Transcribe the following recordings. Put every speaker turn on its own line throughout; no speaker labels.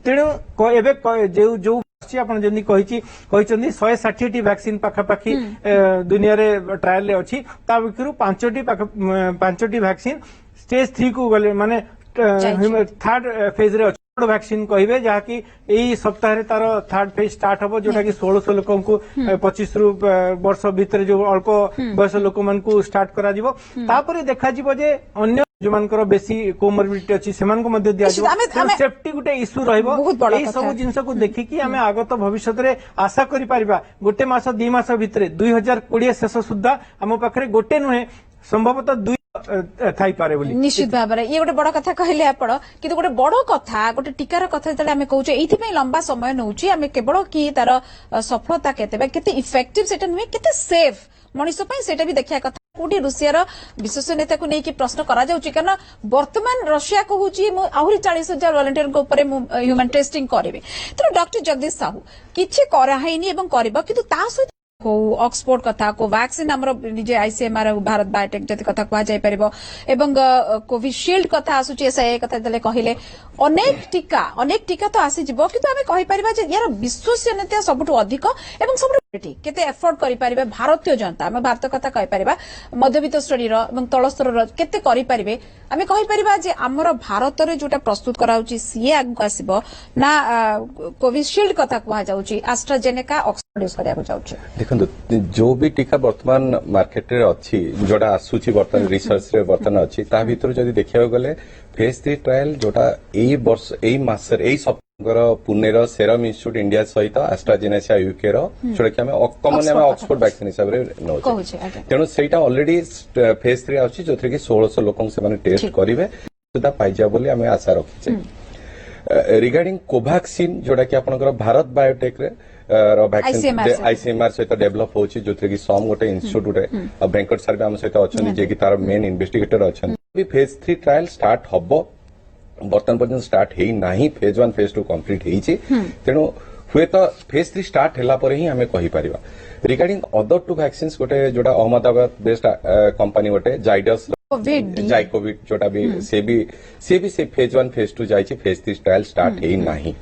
तेणु जो जो आपण जमी कही 160 वैक्सीन पाखापाखि दुनिया रे ट्रायल अच्छी ता भितर 5टी वैक्सीन स्टेज 3 को गले माने थर्ड फेज रे वैक्सीन कहे जहाँकि यही सप्ताह तार थर्ड फेज स्टार्ट हम जोटा कि 1600 लोक 25 वर्ष भितर जो अल्प बयस लोक मान स्टार्ट करा देखा जे अन्य जो मानकर बेसी कोमोर्बिडिटी अच्छी से दिया सेफ्टी गोटे इश्यू रही सब जिनस को देखिकी आम आगत भविष्य में आशा करा गोटे मास 2 मास भितर 2020 शेष सुधा आम पाखे गोटे नुहे संभवतः 2 थाई पारे बोली
निश्चित भाव में ये गोटे बड़ कथा कहले आपण कि गोटे बड़ कथा गोटे टीकार कथा जो आम कहूँ ये लंबा समय नौची आम केवल कि तार सफलता केते इफेक्टिव सेटा नुहे केते सेफ मनीष सेटा भी देखा कथा कोटी रूसियार विश्वसनीयता को लेकिन प्रश्न करा जाउची कारण वर्तमान रशिया कहूची आहरी 40,000 वॉलंटियर को ऊपर ह्यूमन टेस्टिंग करेबे तो डॉक्टर जगदीश साहू किछि कराहैनी एवं करबा किंतु ता सहित को ऑक्सफोर्ड कथा को वैक्सीन हमर निजे आईसीएमआर भारत बायोटेक जति कथा कहा जाय परिबो एवं कोविशील्ड कथा आसुची एसआई कथा दले कहिले अनेक टीका तो आसी जिवो किंतु आमे कहि परिबा जे यार विश्वसनीयता सबटु अधिक एवं सबटु केते एफोर्ड करि परिबे भारतीय जनता आमे भारत कथा कहि परिबा मध्यवित्त श्रेणी रो एवं तळ स्तर रो केते करि परिबे आमे कहि परिबा जे हमर भारत रे जोटा प्रस्तुत कराउची सीए आगु आसीबो ना कोविशील्ड कथा कहा जाउची एस्ट्राजेनेका ऑक्सफोर्ड यूज करिया जाउची
देखो जो भी टीका वर्तमान मार्केट रे अच्छी जोटा आसूची वर्तमान रिसर्च रे वर्तमान अच्छी ता भीतर जदि देखिया गले फेज 3 ट्रायल जोटा एई वर्ष एई मास रे एई सप्ताहर पुणेर सेरम इंस्टीट्यूट इंडिया सहित एस्ट्राजेनेका यूके रो जोटा कि हमें कॉमन हमें ऑक्सफोर्ड वैक्सीन हिसाब रे नौ तेणु सेटा ऑलरेडी फेज 3 आछी जोथरे कि 1600 लोकन से माने टेस्ट करिवे सुधा पाइजा बोली हमें आशा रखिछे रिगार्डिंग कोवैक्सीन जोटा कि आपनकर भारत बायोटेक रे वैक्सीन आईसीएमआर सहित डेभलप होची जोथरे कि सम गोटे इंस्टीट्यूट गोटे वेंकट सर आम सहित अच्छा जे कि तार मेन इन्वेस्टिगेटर अच्छा फेज 3 ट्रायल स्टार्ट हबो बर्तमान पर्यंत स्टार्ट हेई नाही फेज 1 फेज 2 कंप्लीट हेईची तेणु हुए तो फेज 3 स्टार्ट होला पर ही हमें कहि परिबा रिगार्डिंग अदर 2 वैक्सीन्स गोटे जोटा अहमदाबाद बेस्ड कंपनी गोटे जाइडस जाइकोविड जोटा भी से फेज 1 फेज 2 जाइए फेज 3 ट्रायल स्टार्ट हेई नाही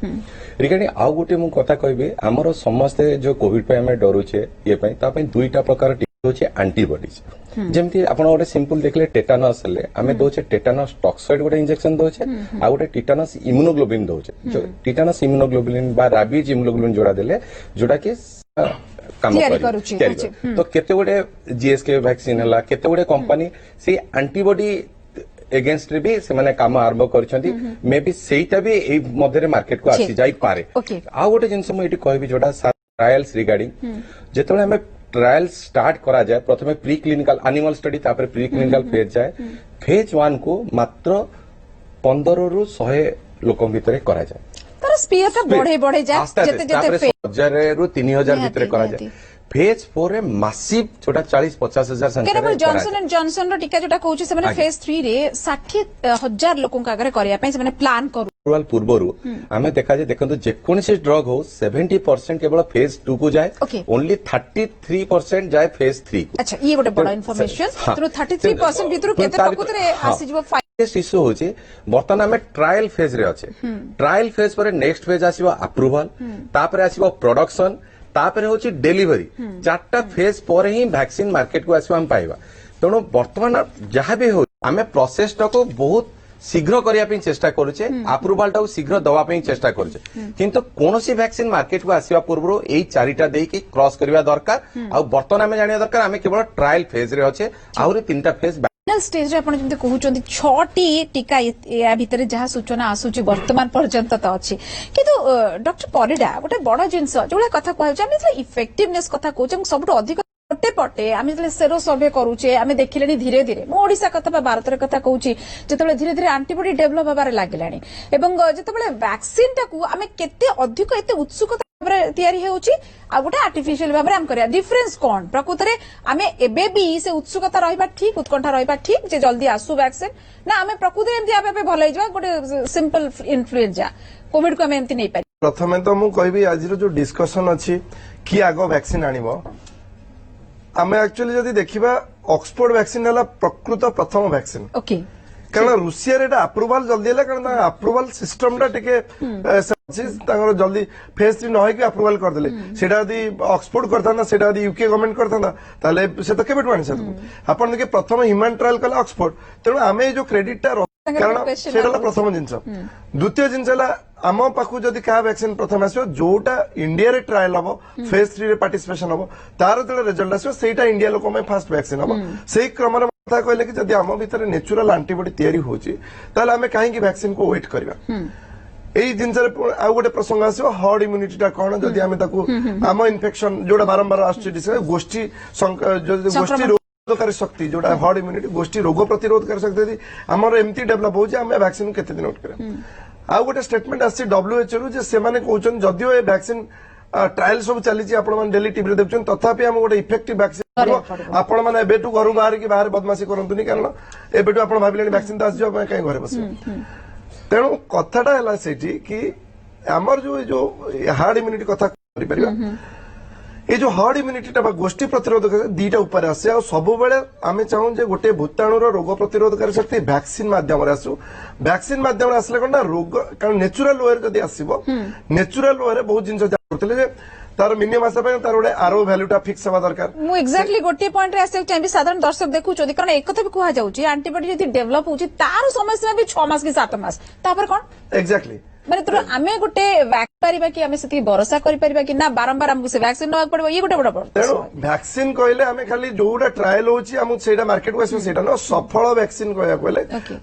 रिगार्डिंग आउ गोटे मु कथा कहबे हमर समस्ते जो कोविड पे हमें डरुचे ये पई ता पई दुईटा प्रकार टीका होचे एंटीबॉडीज जेमती आपण गोटे सिंपल देखले टेटानस ले हमें दोचे टेटानस टॉक्साइड गोटे इंजेक्शन दोचे आ गोटे टेटानस इम्यूनोग्लोबिन दोचे जो टेटानस इम्यूनोग्लोबिन बा राबीज इम्यूनोग्लोबिन जोड़ा देले जोड़ा के काम करूची तो केते गोटे जीएसके वैक्सीन हला केते गोटे कंपनी से एंटीबॉडी एगेंस्ट रे भी से माने काम आरंभ करछंती मे बी सेटा भी ए मध्य मार्केट को आसी जाई पारे आ गोटे जिंस मु एटी कहबी जोटा ट्रायल्स रिगार्डिंग जेतले हमें ट्रायल स्टार्ट करा जाए प्रथमे प्री क्लिनिकल एनिमल स्टडी तापर प्री क्लिनिकल फेज जाए फेज 1 को मात्र 15 रु 100 लोक भितरे करा जाए
तर स्पीड का बढ़े जाए जते जते 1000 रु 3000 भितरे करा जाए फेज 4 रे मासिव छोटा 40-50 हजार संख्या रे जॉनसन एंड जॉनसन रो टीका जोटा कहूची से माने फेज 3 रे 60,000 लोकन का आगे करिया पई से माने प्लान करू
पूर्वरु हमें देखा जे देखंतु जे कोनसी ड्रग हो 70% केवल फेज 2 को जाए ओनली 33% जाए फेज 3
अच्छा ये गोटे बड़ा इंफॉर्मेशन तो 33% भीतर केते प्रकृत रे आसी जिवो
इश्यू होचे बर्तमान हमें ट्रायल फेज रे अच्छे ट्रायल फेज पर नेक्स्ट फेज आसीबो अप्रूवल तापर आसीबो प्रोडक्शन तापर होची डिलीवरी 4टा फेज पर ही वैक्सीन मार्केट को आसीबो हम पाइबा तेणु बर्तमान जहाँ भी हो आम प्रोसेस को बहुत शीघ्र करने चेष्टा करुचे अप्रूवल टाक शीघ्र दवाई चेष्टा करुचे किंतु कौन सी वैक्सीन मार्केट को आसवा पूर्व यही 4टा देकी क्रॉस करवा दरकार आ बर्तमान आम जाना दरकार आम केवल ट्रायल फेज रे अच्छे आहरी 3टा फेज
फाइनल स्टेज रे आपण जंते कहउचंती 6टी टीका या भितरे जहा सूचना आसुची वर्तमान पर्यंत त अछि किंतु डॉक्टर परिडा गोटे बड़ जिंस जोला कथा कहउछ आमे इफेक्टिवनेस कथा कहउछ सबटु अधिक पटे पटे आम जो सेरो सर्वे करुचे आम देखिले धीरे धीरे मो ओडिशा कथा बा भारत कथा कहूँ जिते धीरे धीरे आंटीबॉडी डेभलप होबार लगिलानी एवं जिते वैक्सीन टाकू आम केते अधिक एते उत्सुकता तैयारी होउची आ गोटे आर्टिफिशियल भाव में आम करिया डिफरेंस कोन प्रकृत रे आमे एबे भी से उत्सुकता रहिबा ठीक उत्कंठा रहिबा ठीक जे जल्दी आसु वैक्सीन ना आमे प्रकृत रे एमती आबे भलै जवा गोटे सिंपल इन्फ्लुएंजा कोविड को आमे एमती नै पारि
प्रथमे तो मु कहबी आज जो डिस्कशन अछि कि आगो वैक्सीन आनिबो आमे एक्चुअली जदि देखिबा ऑक्सफोर्ड वैक्सीन हला प्रकृत प्रथम वैक्सीन
ओके
कारण रूसिया रे अप्रूवल जल्दी हला कारण अप्रूवल सिस्टम टा टिके जल्दी फेज 3 न अप्रुवाल करदे सेटा यदि ऑक्सफोर्ड करता सेटा यदि यूके गवर्नमेंट करता से तो केबेटू आनी आपन देखिए प्रथम ह्यूमन ट्रायल कला ऑक्सफोर्ड तेणु आमे जो क्रेडिट कारण सेटा प्रथम जिनस द्वितीय जिनस आम पाखु जदि क्या वैक्सीन प्रथम आसो जोटा इंडिया रे ट्रायल हम फेज 3 रे पार्टिसिपेशन हम तार जो रिजल्ट आसो सेटा इंडिया लोक में फास्ट वैक्सीन हम से क्रम कथा कहले कि जदि आम भीतर नेचुरल एंटीबॉडी तैयारी होची ताले आमे काहे वैक्सीन को वेट करबा एई जिनस आ गोटे प्रसंग आसो हर्ड इम्यूनिटीटा कौन जदि आमे ताकू आम इन्फेक्शन जोटा बारंबार आसुची गोष्ठी गोष्ठी रोधकारी शक्ति जोटा हर्ड इम्यूनिटी गोष्ठी रोग प्रतिरोधकारी शक्ति आमर एमती डेभलप होची आमे वैक्सीन केते दिन वेट करबा आ गोटे स्टेटमेंट आसी WHO रू जे सेमाने कहउछन जदियो ए वैक्सीन ट्रायल सब चली आपण डेली टीवी रे देखछन तथापि हम गोटे इफेक्टिव वैक्सीन आपण माने एबेटू घर बाहर की बाहर बदमाशी करंतुनी कारण एबेटू आपण भाबिलेनी वैक्सीन तो आसी कहीं घरे बसिबे तेणु कथाटा है सेठी कि आमर जो हार्ड इम्यूनिटी कथा करि परिबा ये जो हार्ड इम्यूनिटी गोष्ठी प्रतिरोधक दीटा उपर आसे आ सब बेले आमे चाहूं जे गोटे भूताणुर रोग प्रतिरोधकारी शक्ति वैक्सीन माध्यम आसू वैक्सीन माध्यम आसले कोन रोग कारण नेचुरल वे जदि आसीबो नेचुरल वे बहुत जिंस करथिले जे तार मिनिमम आसा पे तार गोटे आरो वैल्यूटा फिक्स हवा दरकार
मु एक्जेक्टली गोटे पॉइंट रे आसे टाइम साधारण दर्शक देखुछोदी कारण एक कथा भी कुहा जाउची एंटीबॉडी जदि डेवलप होची तार समय सीमा भी 6 मास की 7 मास तापर कोन
एक्जेक्टली
माने तो आमे गोटे वैक्सीन परिबा कि आमे सेती भरोसा करि परिबा कि ना बारंबार हमको से वैक्सीन नवा पड़बो ये गोटे बड़
तेणु वैक्सीन कहले आमे खाली जोटा ट्रायल होची हम सेटा मार्केट को आसो सेटा न सफल वैक्सीन कहया कहले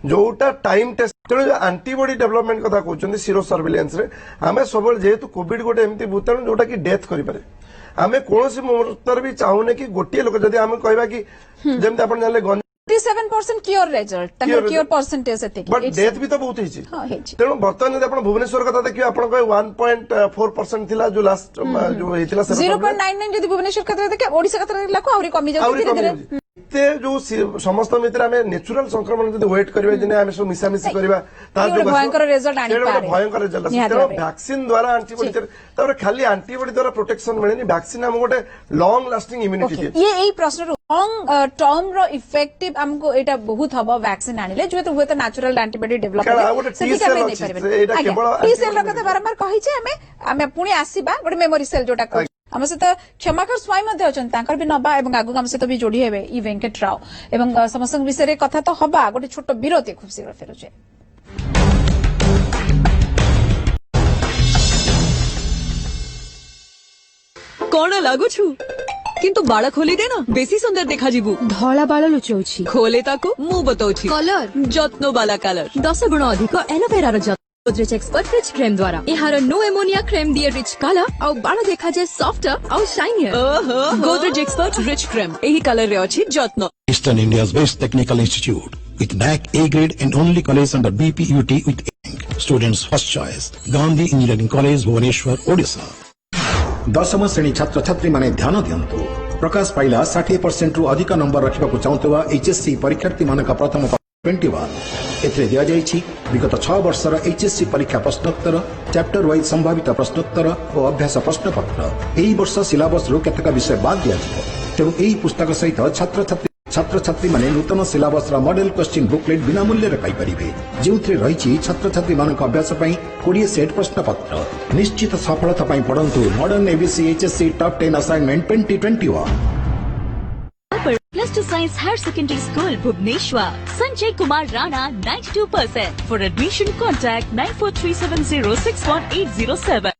जोटा टाइम टेस्ट तेणु जो एंटीबॉडी डेवलपमेंट कथा कहउछन सीरो सर्वेलेंस रे आमे सबल जेहेतु कोविड गोटे एमती भूताणु जोटा कि डेथ करि पारे आमे कोनोसी मुहूर्त भी चाहूने कि गोटे लोक जदि आमे कहबा कि जेमते आपण जानले
57% क्योर रिजल्ट तंग क्योर परसेंटेज सेते
बट डेथ भी तो बहुत हिची तेणु बर्तमान जदि आपण भुवनेश्वर कथा देखियो आपण कहे 1.4% थिला जो लास्ट जो हेतिला
0.99 जदि भुवनेश्वर कथा देखियो ओडिसा कथा देखला आउरी कमी जाउ धीरे धीरे
ते जो समस्त मित्र आमे नेचुरल संक्रमण जदि वेट करबे जने आमे सब मिसा मिसी करबा तार जो
भयंकर रिजल्ट आनी पारे
भयंकर रिजल्ट तेणु वैक्सीन द्वारा एंटीबॉडी तापर खाली एंटीबॉडी द्वारा प्रोटेक्शन मिलेनी वैक्सीन हम गोटे लॉन्ग लास्टिंग इम्यूनिटी
ये एई प्रश्न लॉन्ग टर्म रो इफेक्टिव हमको एटा बहुत हबो वैक्सीन आनिले जो तो हुए natural antibody develop T cell रो कथा बारंबार कहि छे हमें पुणी आसीबा गोटे मेमोरी सेल जोटा आम सहित क्षमाकर स्वाई अच्छा भी नवा और आगू आम सहित भी जोड़ी हे ई वेंकट राव और समस्त विषय कथा तो हवा गोटे छोट विरति खूब शीघ्र फेरुचे
कौन लागुछु किंतु बाल खोली दे ना बेसी सुंदर देखा जीवु
धला बाल लुचाउछि
खोले ताको मु बताउछि
कलर
जत्नो बाला कलर
10 गुण अधिक एलोवेरा रो गोदरेज एक्सपर्ट रिच क्रीम द्वारा यार नो एमोनिया क्रीम दिए रिच कलर और बाल देखा जाए सॉफ्टर और shinier
Godrej expert rich cream यही कलर रे अछि जत्नो
Eastern India's best technical institute with NAC A grade and only college under BPUT with INC. Students first choice Gandhi Engineering College Bhubaneswar Odisha.
दशम श्रेणी छात्र छात्री माने ध्यान दियंतु प्रकाश पाइला 60% रु अधिक नंबर रखिबाकु चाहुतबा एचएससी परीक्षार्थी मानक प्रथम 21 एथरे दिया जायछि विगत 6 वर्षर एचएससी परीक्षा प्रश्नोत्तर चैप्टर वाइज संभावित प्रश्नोत्तर और अभ्यास प्रश्नपत्र एही वर्ष सिलेबस रु केतक विषय बाद दिया जिवो तेणु एही पुस्तक सहित छात्र छात्री माने नूतन सिलेबस रा मॉडल क्वेश्चन बुकलेट बिना मूल्य रे पाई परिबे जेउथरे रहिछि छात्र छात्री मानक अभ्यास पई 20 सेट प्रश्नपत्र निश्चित सफलता पई पढंतु modern ABC HSC top 10 assignment 2021
Plus to Science Higher Secondary School, Bhubaneswar. Sanjay Kumar Rana, 92%. For admission, contact 9437061807.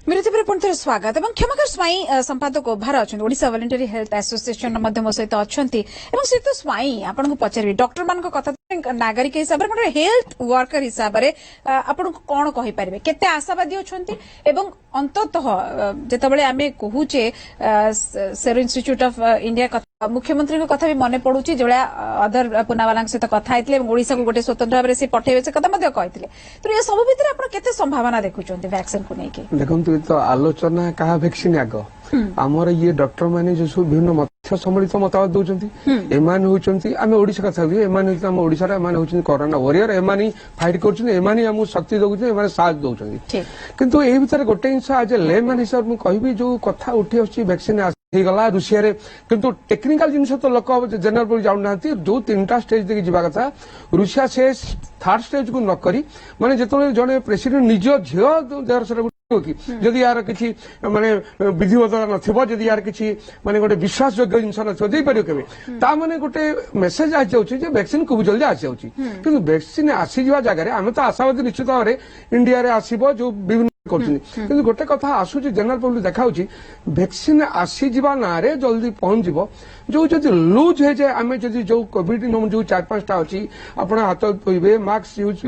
विरति पर पुनः स्वागत एवं क्षमाकर स्वाई संपादक ओभार अच्छा ओडिशा वॉलंटरी हेल्थ एसोसिएशन मध्यम सहित अच्छा सहित स्वाई आपन पचारि डॉक्टर मान कथा नागरिक हिसाब से हेल्थ वर्कर हिसाब से आपन कौन कहि पारे केते आशावादी अच्छा एवं अंततः जेतबेले आमे कहूचे सेरो इंस्टीट्यूट ऑफ इंडिया मुख्यमंत्री को कथा भी मन पड़ुची जो अदर पुनावाला सहित कथा होते ओडिशा को गोटे स्वतंत्र भाव से पठेबे से कथा कहते तो ये सब भितर आप केते संभावना देखुचंती वैक्सीन को लेके
देखंतु तो आलोचना कहा वैक्सीन आग आमर ये डॉक्टर माने जो सब विभिन्न मत सम्मिलित मतामत दौरान एमान होचंती आमे ओडिशा कथा एमान आम ओडिशा रे एमान होचंती कोरोना वॉरियर एमान फाइट करचंती एमान हमु शक्ति दउचंती एमान साथ दउचंती किंतु एही भितर गोटे जिंस आज लेमैन हिसाब मु कहबी जो कथा उठी आछि वैक्सीन ହେଇଗଲା ରୁଷିଆରେ କିନ୍ତୁ ଟେକ୍ନିକାଲ ଜିନିଷ ତ ଲୋକ ଜେନେରାଲ ଜାଣୁନାହାନ୍ତି ଯୋଉ 3ଟା ସ୍ଟେଜ ଦେଇକି ଯିବା କଥା ରୁଷିଆ ସେ 3rd ସ୍ଟେଜକୁ ନ କରି ମାନେ ଯେତେବେଳେ ଜଣେ ପ୍ରେସିଡେଣ୍ଟ ନିଜ ଝିଅ ଦେହର ସେଟା କି ଯଦି ୟାର କିଛି ମାନେ ବିଧିବଦ୍ଧତା ନଥିବ ଯଦି ୟାର କିଛି ମାନେ ଗୋଟେ ବିଶ୍ୱାସଯୋଗ୍ୟ ଜିନିଷ ନଥିବ ଦେଇପାରିବ କେବେ ତା ମାନେ ଗୋଟେ ମେସେଜ ଆସିଯାଉଛି ଯେ ଭ୍ୟାକ୍ସିନ ଖୁବ ଜଲ୍ଦି ଆସିଯାଉଛି କିନ୍ତୁ ଭ୍ୟାକ୍ସିନ ଆସିଯିବା ଜାଗାରେ ଆମେ ତ ଆଶାବାଦୀ ନିଶ୍ଚିତ ଭାବରେ ଇଣ୍ଡିଆରେ ଆସିବ ଯୋଉ ବିଭିନ୍ନ କରୁଛନ୍ତି କିନ୍ତୁ ଗୋଟେ କଥା ଆସୁଛି ଜେନେରାଲ ପବ୍ଲିକ ଦେଖାଉଛି ଭ୍ୟାକ୍ସିନ ଆସିଯିବା ନାଁରେ ଜଲ୍ଦି ପହଞ୍ଚିବ ଯୋଉ ଯଦି ଲୁଜ୍ ହେଇଯାଏ ଆମେ ଯଦି ଯୋଉ କୋଭିଡ ନିୟମ ଯୋଉ 4-5ଟା ଅଛି ଆପଣ ହାତ ଧୋଇବେ ମାସ୍କ ୟୁଜ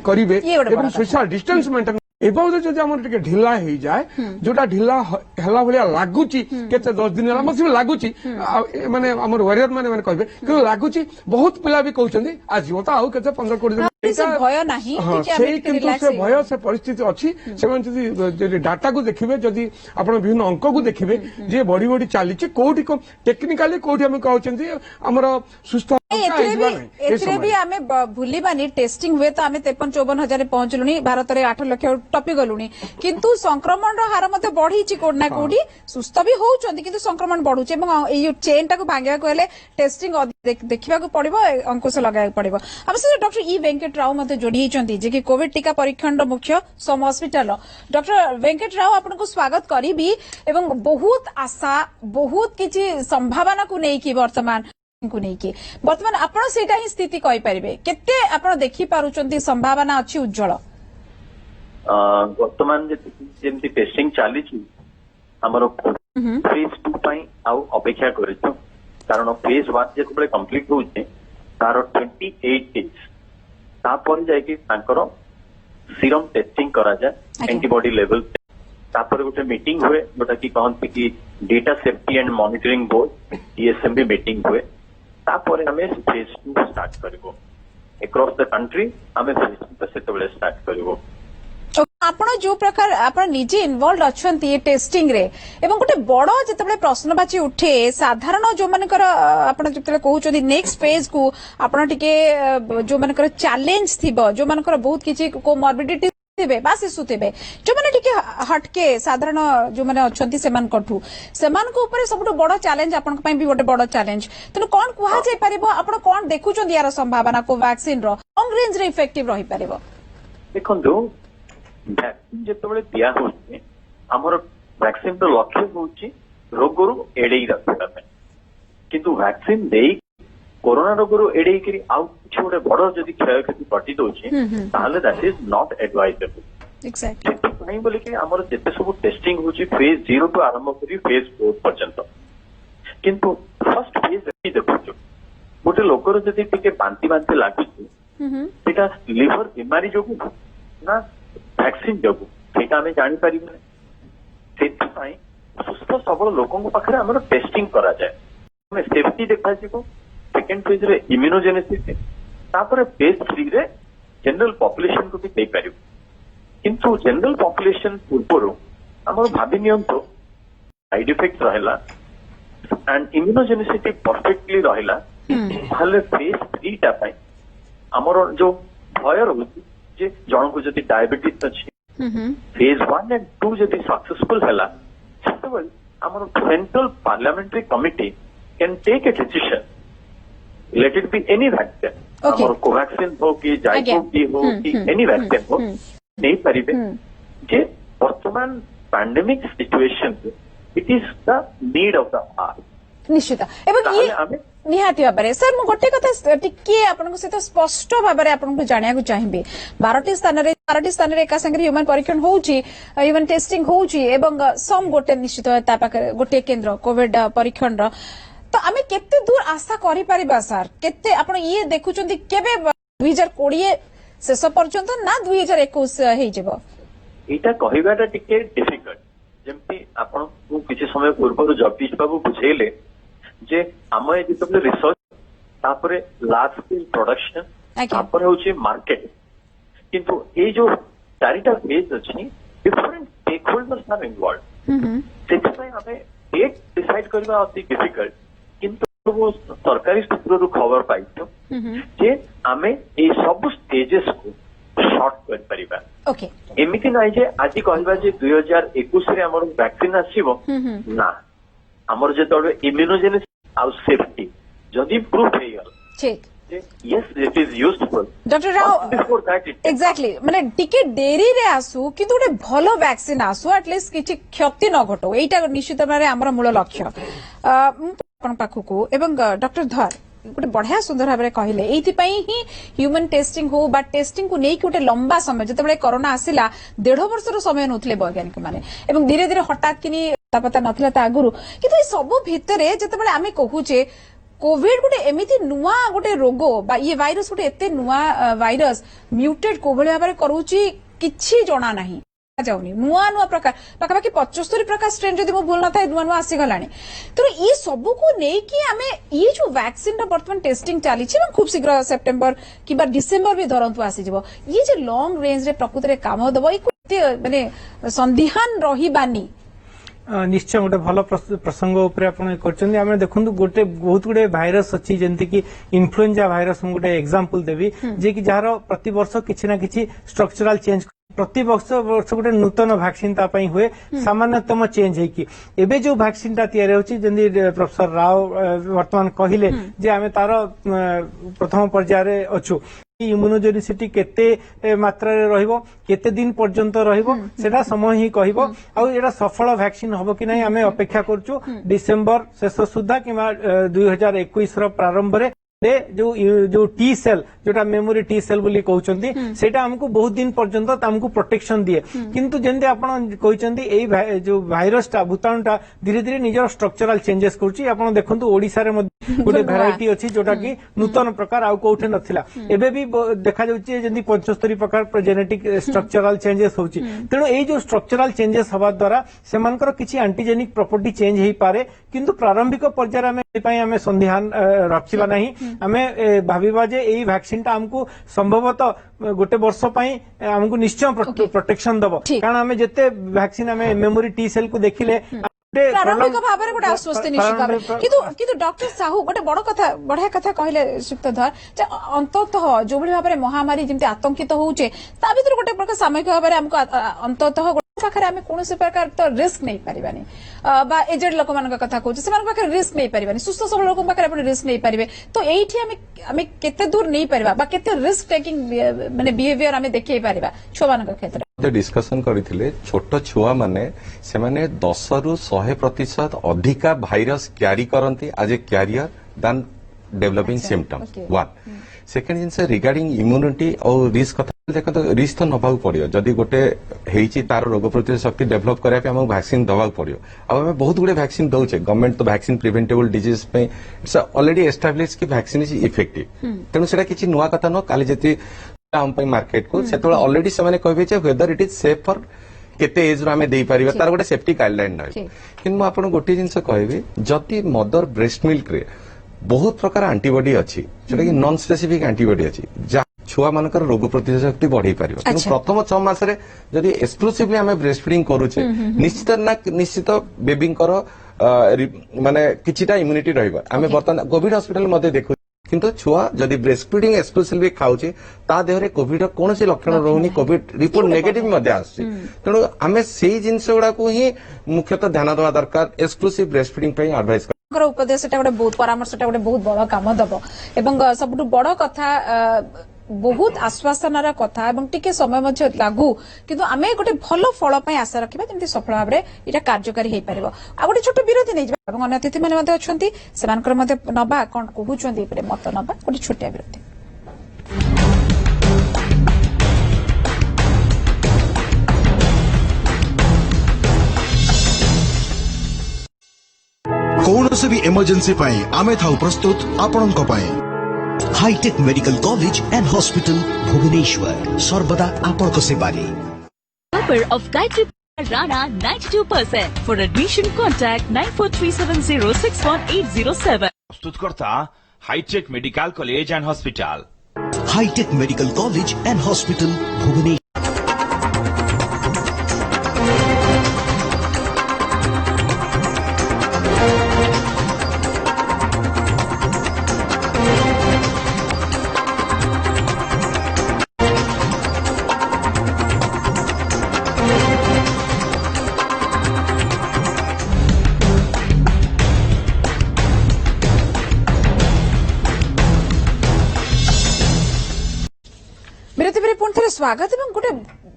କରିବେ ଏବଂ ସୋସିଆଲ ଡିଷ୍ଟାନ୍ସ ମେଣ୍ଟେନ ଏବାବଦ ଯଦି ଆମର ଟିକେ ଢିଲା ହେଇଯାଏ ଯୋଉଟା ଢିଲା ହେଲା ଭଳିଆ ଲାଗୁଛି କେତେ 10 ଦିନ ହେଲା ମତେ ଲାଗୁଛି ମାନେ ଆମର ୱାରିୟର ମାନେ କହିବେ କିନ୍ତୁ ଲାଗୁଛି ବହୁତ ପିଲା ବି କହୁଛନ୍ତି ଆସିବ ତ ଆଉ କେତେ 15-20 ଦିନ
ଭୟ ନାହିଁ
ସେଇ କିନ୍ତୁ ସେ ଭୟ ସେ ପରିସ୍ଥିତି ଅଛି ସେମାନେ ଯଦି ଡାଟାକୁ ଦେଖିବେ ଯଦି ଆପଣ ବିଭିନ୍ନ ଅଙ୍କକୁ ଦେଖିବେ ଯେ ବଢି ବଢି ଚାଲିଛି କୋଉଠି ଟେକ୍ନିକାଲି କୋଉଠି ଆମେ କହୁଛନ୍ତି ଆମର ସୁସ୍ଥ
ଏଥିରେ ବି ଆମେ ଭୁଲିବାନି ଟେଷ୍ଟିଂ ହୁଏ ତ ଆମେ 53-54 ହଜାର ପହଞ୍ଚିଲୁଣି ଭାରତରେ 8 ଲକ୍ଷ ଟପି ଗଲୁଣି କିନ୍ତୁ ସଂକ୍ରମଣର ହାର ମଧ୍ୟ ବଢିଛି କୋଉଠି ନା କୋଉଠି ସୁସ୍ଥ ବି ହଉଛନ୍ତି କିନ୍ତୁ ସଂକ୍ରମଣ ବଢୁଛି ଏବଂ ଏଇ ଚେନ୍ ଟାକୁ ଭାଙ୍ଗିବାକୁ ହେଲେ ଟେଷ୍ଟିଂ ଦେଖିବାକୁ ପଡିବ ଅଙ୍କୁଶ ଲଗାଇବାକୁ ପଡିବ ଆମ ସହିତ ଡକ୍ଟର ଇ ଭେଙ୍କଟ ରାଓ ମଧ୍ୟ ଯୋଡି ହେଇଛନ୍ତି ଯେ କି କୋଭିଡ ଟିକା ପରୀକ୍ଷଣର ମୁଖ୍ୟ ସୋମ ହସ୍ପିଟାଲ ଡକ୍ଟର ଭେଙ୍କଟ ରାଓ ଆପଣଙ୍କୁ ସ୍ୱାଗତ କରିବି ଏବଂ ବହୁତ ଆଶା ବହୁତ କିଛି ସମ୍ଭାବନାକୁ ନେଇକି ବର୍ତ୍ତମାନ ଆପଣ ସେଇଟା ହିଁ ସ୍ଥିତି କହିପାରିବେ କେତେ ଆପଣ ଦେଖିପାରୁଛନ୍ତି ସମ୍ଭାବନା ଅଛି ଉଜ୍ଜଳ
ବର୍ତ୍ତମାନ ଯେମିତି ଟେଷ୍ଟିଂ ଚାଲିଛି ଆମର ଫେଜ 2 ପାଇଁ ଆଉ ଅପେକ୍ଷା କରିଛୁ କାରଣ ଫେଜ 1 ଯେତେବେଳେ କମ୍ପ୍ଲିଟ ହଉଛି ତାର 28 ଡେଜ୍ ତାପରେ ଯାଇକି ତାଙ୍କର ସିରମ ଟେଷ୍ଟିଂ କରାଯାଏ ଆଣ୍ଟିବଡି ଲେଭେଲ ତାପରେ ଗୋଟେ ମିଟିଂ ହୁଏ ଯୋଉଟା କି କହନ୍ତି କି data safety and monitoring board DSMB meeting ହୁଏ ତାପରେ ଆମେ ଫେଜ 2 ଷ୍ଟାର୍ଟ କରିବୁ ଏକ୍ରସ୍ ଦ କଣ୍ଟ୍ରି ଆମେ ଫେଜ 2 ସେତେବେଳେ ଷ୍ଟାର୍ଟ କରିବୁ
ଆପଣ ଯୋଉ ପ୍ରକାର ଆପଣ ନିଜେ ଇନଭଲ୍ଭ ଅଛନ୍ତି ଏ ଟେଷ୍ଟିଂ ରେ ଏବଂ ଗୋଟେ ବଡ ଯେତେବେଳେ ପ୍ରଶ୍ନବାଚୀ ଉଠେ ସାଧାରଣ ଯୋଉମାନଙ୍କର ଆପଣ ଯେତେବେଳେ କହୁଛନ୍ତି ନେକ୍ସଟ ଫେଜ କୁ ଆପଣ ଟିକେ ଯୋଉମାନଙ୍କର ଚ୍ୟାଲେଞ୍ଜ ଥିବ ଯୋଉମାନଙ୍କର ବହୁତ କିଛି କୋମର୍ବିଡିଟି ଥିବେ ବା ଶିଶୁ ଥିବେ ଯୋଉମାନେ ଟିକେ ହଟକେ ସାଧାରଣ ଯୋଉମାନେ ଅଛନ୍ତି ସେମାନଙ୍କ ଉପରେ ସବୁଠୁ ବଡ ଚ୍ୟାଲେଞ୍ଜ ଆପଣଙ୍କ ପାଇଁ ବି ଗୋଟେ ବଡ ଚ୍ୟାଲେଞ୍ଜ ତେଣୁ କଣ କୁହାଯାଇ ପାରିବ ଆପଣ କଣ ଦେଖୁଛନ୍ତି ୟାର ସମ୍ଭାବନା କୋଭାକ୍ସିନ ର ଲଙ୍ଗ ରେଞ୍ଜ ରେ ଇଫେକ୍ଟିଭ ରହିପାରିବ
ଦେଖନ୍ତୁ ଭ୍ୟାକ୍ସିନ ଯେତେବେଳେ ଦିଆ ହଉଛି ଆମର ଭ୍ୟାକ୍ସିନର ଲକ୍ଷ୍ୟ ହଉଛି ରୋଗରୁ ଏଡେଇ ରଖିବା ପାଇଁ କିନ୍ତୁ ଭ୍ୟାକ୍ସିନ ଦେଇ କୋରୋନା ରୋଗରୁ ଏଡେଇକିରି ଆଉ କିଛି ଗୋଟେ ବଡ ଯଦି କ୍ଷୟକ୍ଷତି ଘଟି ଦଉଛି ତାହେଲେ ଦ୍ୟାଟ୍ ଇଜ ନଟ୍ ଆଡଭାଇଜେବଲ ସେଥିପାଇଁ ବୋଲିକି ଆମର ଯେତେ ସବୁ ଟେଷ୍ଟିଂ ହଉଛି ଫେଜ 0 ଠୁ ଆରମ୍ଭ କରି ଫେଜ 4 ପର୍ଯ୍ୟନ୍ତ କିନ୍ତୁ ଫର୍ଷ୍ଟ ଫେଜ ଦେଖୁଛୁ ଗୋଟେ ଲୋକର ଯଦି ଟିକେ ବାନ୍ତି ଲାଗୁଛି ସେଇଟା ଲିଭର ବିମାରୀ ଯୋଗୁ ନା ଭ୍ୟାକ୍ସିନ ଯୋଗୁ ସେଇଟା ଆମେ ଜାଣିପାରିବୁନି ସେଥିପାଇଁ ସୁସ୍ଥ ସବଳ ଲୋକଙ୍କ ପାଖରେ ଆମର ଟେଷ୍ଟିଂ କରାଯାଏ ଆମେ ସେଫ୍ଟି ଦେଖାଯିବ ସେକେଣ୍ଡ ଫେଜରେ ଇମ୍ୟୁନୋଜେନେସିଟି ତାପରେ ଫେଜ 3 ରେ ଜେନେରାଲ ପପୁଲେସନ କୁ ବି ଦେଇପାରିବୁ କିନ୍ତୁ ଜେନେରାଲ ପପୁଲେସନ ପୂର୍ବରୁ ଆମର ଭାବି ନିଅନ୍ତୁ ସାଇଡ୍ ଇଫେକ୍ଟ ରହିଲା ଆଣ୍ଡ ଇମ୍ୟୁନୋଜେନେସିଟି ପରଫେକ୍ଟଲି ରହିଲା ତାହେଲେ ଫେଜ 3 ଟା ପାଇଁ ଆମର ଯୋଉ ଭୟ ରହୁଛି ଯେ ଜଣକୁ ଯଦି ଡାଇବେଟିସ୍ ଅଛି ଫେଜ 1 and 2 ଯଦି ସକ୍ସେସଫୁଲ ହେଲା ସେତେବେଳେ ଆମର central parliamentary committee can take a decision let it be any vaccine ଆମର କୋଭାକ୍ସିନ ହଉ କି ଜାଇକୋଭି ହଉ କି ଏନି ଭ୍ୟାକ୍ସିନ ହଉ ନେଇପାରିବେ ଯେ ବର୍ତ୍ତମାନ pandemic situation it is the need of the hour
ନିଶ୍ଚିତ ଏବଂ ନିହାତି ଭାବରେ ସାର୍ ମୁଁ ଗୋଟେ କଥା ଟିକେ ଆପଣଙ୍କ ସହିତ ସ୍ପଷ୍ଟ ଭାବରେ ଆପଣଙ୍କୁ ଜାଣିବାକୁ ଚାହିଁବି 12ଟି ସ୍ଥାନରେ ଏକା ସାଙ୍ଗରେ ହ୍ୟୁମାନ ପରୀକ୍ଷଣ ହଉଛି ହ୍ୟୁମାନ ଟେଷ୍ଟିଂ ହଉଛି ଏବଂ ସମ୍ ଗୋଟେ ନିଶ୍ଚିତ ତା ପାଖରେ ଗୋଟିଏ କେନ୍ଦ୍ର କୋଭିଡ ପରୀକ୍ଷଣର ତ ଆମେ କେତେ ଦୂର ଆଶା କରିପାରିବା ସାର୍ କେତେ ଆପଣ ଇଏ ଦେଖୁଛନ୍ତି କେବେ 2020 ଶେଷ ପର୍ଯ୍ୟନ୍ତ ନା 2021 ହେଇଯିବ
ଏଇଟା କହିବାଟା ଟିକେ ଡିଫିକଲ୍ଟ ଯେମିତି ଆପଣଙ୍କୁ କିଛି ସମୟ ପୂର୍ବରୁ ଜଗଦୀଶ ବାବୁ ବୁଝେଇଲେ ଯେ ଆମେ ଯେତେବେଳେ ରିସର୍ଚ୍ଚ ତାପରେ ଲାର୍ଜ ସ୍କେଲ ପ୍ରଡକ୍ସନ ତାପରେ ହଉଛି ମାର୍କେଟ କିନ୍ତୁ ଏଇ ଯୋଉ 4ଟା ଫେଜ୍ ଅଛି ଡିଫରେଣ୍ଟ ଷ୍ଟେକ୍ ହୋଲ୍ଡର୍ସ ଆର୍ ଇନଭଲ୍ଭ ସେଥିପାଇଁ ଆମେ ଡେଟ୍ ଡିସାଇଡ୍ କରିବା ଅତି ଡିଫିକଲ୍ଟ କିନ୍ତୁ ସରକାରୀ ସୂତ୍ରରୁ ଖବର ପାଇଛୁ ଯେ ଆମେ ଏଇ ସବୁ ଷ୍ଟେଜେସ୍ କୁ ସର୍ଟ କରିପାରିବା ଏମିତି ନାହିଁ ଯେ ଆଜି କହିବା ଯେ 2021 ରେ ଆମର ଭ୍ୟାକ୍ସିନ ଆସିବ ନା ଆମର ଯେତେବେଳେ ଇମ୍ୟୁନୋଜେନିସି ଆଉ ସେଫ୍ଟି ଯଦି ପ୍ରୁଭ୍ ହେଇଗଲା
ठीक
yes it is useful
doctor Rao
before that it
exactly माने टिके डेरी रे आसु किंतु गोटे भलो वैक्सीन आसु एटलिस्ट किछि क्षति न घटो एटा निश्चित भाबरे हमर मूल लक्ष्य आपण पाखकू एवं डॉक्टर धर गोटे बढ़िया सुंदर भाव कहले एइथिपई ही ह्यूमन टेस्टिंग हो बा टेस्टिंग को नहीं गोटे लंबा समय जतबे कोरोना आसिला 1.5 वर्षर समय नउथले वैज्ञानिक माने एवं धीरे धीरे हठात किनी पता नथिला ता आगुरु किंतु ए सब भितरे जतबे आमे कहूचे कोविड गोटे एमिति नुआ गोटे रोग बा ये वायरस गोटे एते नुआ वायरस म्यूटेट कोभଳି भाबरे करूची किछि जणा नाही जाउनी नुआ नुआ प्रकार पाखापाखि 75 प्रकार स्ट्रेन जदि मो भूल न थाए नुआ नुआ आसी गलानी तो ये सब को नै कि आमे ये जो वैक्सीन रा वर्तमान टेस्टिंग चाली छी खूब शीघ्र सेप्टेम्बर किबा डिसेम्बर भी धरंतु आसी जिवो ये जे लॉन्ग रेंज रे प्रकृति रे काम दबो ई माने संदिहान रहिबानी
निश्चय गोटे भल प्रसंग उपरे आपण करछन्ती आमे देखंतु गोटे बहुत गुडे भाइरस अछि जेंति कि इन्फ्लुएंजा भाइरस हम गोटे एग्जांपल देबी जे कि जार प्रति वर्ष किछि ना किछि स्ट्रक्चरल चेंज प्रति वर्ष गोटे नूतन वैक्सीन ता पई हुए सामान्यतम चेंज है कि एबे जो वैक्सीन ता तयार होछि जेंति प्रोफेसर राव वर्तमान कहिले जे आमे तार प्रथम पर्याय रे अछु इम्यूनोजेनिसिटी केते मात्रा रे रहिबो केते दिन पर्यंत रहिबो सेटा समय ही कहबो आ एटा सफल वैक्सीन हबो कि नै आमे अपेक्षा करछु डिसेंबर शेष सुधा किबा 2021 रो प्रारंभ रे जो टी सेल जोटा मेमोरी टी सेल बोली कहउचंती सेटा हमको बहुत दिन पर्यंत हमको प्रोटेक्शन दिए किंतु जेंते आपण कहउचंती एई जो भाइरस टा भूताणु टा धीरे धीरे निजर स्ट्रक्चरल चेंजेस करछि आपण देखंतु ओडिसा रे गोटे भेराइटी अछि जोटा कि नूतन प्रकार आउ कोठे नथिला एबे भी देखा जाउछि जेंति 75 प्रकार जेनेटिक स्ट्रक्चरल चेंजेस होछि तेणु एई जो स्ट्रक्चरल चेंजेस हवा द्वारा सेमानकर किछि एंटीजेनिक प्रॉपर्टी चेंज हेई पारे किंतु प्रारंभिक पर्याय में आमे संध्यान रखिबा नाही आमे भाबिबा जे एई वैक्सीन टा हमको संभवतः गोटे वर्ष पई हमको निश्चय प्रोटेक्शन दबो कारण आमे जते वैक्सीन आमे मेमोरी टी सेल को देखिले
प्रारंभिक भाव में गोटे आश्वस्ति निश्चित भाव किंतु डॉक्टर साहू गोटे बड़ कथा बढ़िया कथा कहले सुक्तधर अंततः जो भाव में महामारी जमी आतंकित होचे ता भीतर गोटे प्रकार सामयिक भाव में हमको अंततः पाखे आम कौन प्रकार तो रिस्क नहीं पारिबानी बा एजेड लोक मान कथा कहूँ से पाखे रिस्क नहीं पारिबानी सुस्थ सबल लोक पाखे रिस्क नहीं पारिबे तो एठी आमे केते दूर नहीं पारिबा बा केते रिस्क टेकिंग माने बिहेवियर आमे देखै पारिबा छुआ मान क्षेत्र
डिस्कशन करथिले छोट छुआ माने से माने 10 रु 100% अधिका भाइरस क्यारी करंती as a carrier then developing symptoms one second जिनस रिगार्डिंग इम्यूनिटी और रिस्क कथा देखो तो रिस्क तो नबाक पड़ियो जदि गोटे हेची तार रोग प्रतिरोधक शक्ति डेवलप करिया पे हमको वैक्सीन दबाक पड़ियो अब हमें बहुत गुडे वैक्सीन दउचे गवर्नमेंट तो वैक्सीन प्रिवेंटेबल डिजीज पे इट्स ऑलरेडी एस्टाब्लिश कि वैक्सीन इज इफेक्टिव तेणु सेटा किछि नुआ कथा न काली जति हम पे मार्केट को सेतोला ऑलरेडी से माने कहबे जे whether it is safe for केते एज रो हमें देई परिबा तार गोटे सेफ्टी गाइडलाइन नै किन म आपन गोटे जिंस कहबे जति मदर ब्रेस्ट मिल्क रे बहुत प्रकार एंटीबॉडी अछि जेटा कि नॉन स्पेसिफिक एंटीबॉडी अछि छुआ मानकर रोग प्रतिरोधक शक्ति बढ़ाई पारिबा प्रथम 6 मास रे जदि एक्सक्लूसिवली हमें ब्रेस्ट फीडिंग करूचे निश्चित बेबी माने किछिटा इम्यूनिटी रहइबा हमें बर्तन कोविड हॉस्पिटल मध्ये देखु किंतु छुआ जदि ब्रेस्ट फीडिंग एक्सक्लूसिवली खाउचे ता देहरे कोविड रो कोनोसी लक्षण रहउनी कोविड रिपोर्ट नेगेटिव मध्ये आसी तेणु हमें सेही जिंस गुडा को ही मुख्यतः ध्यान देवा दरकार एक्सक्लूसिव ब्रेस्ट फीडिंग पे एडवाइस
उपदेश गोटे बहुत परामर्श गोटे बहुत बड़ काम दब एवं सब बड़ कथा बहुत आश्वासनार कथा एवं टिके समय मध्य लागू किंतु आमे गोटे भल फल पई आशा रखिबा जेमति सफल भाव रे इटा कार्यकारी हेई परिबो आ गोटे छोट विरोधी नै जिबा एवं अन्य अतिथि माने मध्ये अछंती सेमानकर मध्ये नबा कोन कहउछंती परे मत नबा गोटे छोटिया विरोधी
कौन भी इमरजेंसी पाई आमे थाउ प्रस्तुत आपणक पाई
hitech medical college and hospital Bhubaneswar सर्वदा आपणक सेवारे
of Gayatri Rana 92%. For admission contact 9437061807.
प्रस्तुतकर्ता hitech medical college and hospital
hitech medical college and hospital Bhubaneswar
पुणी थे स्वागत एवं गोटे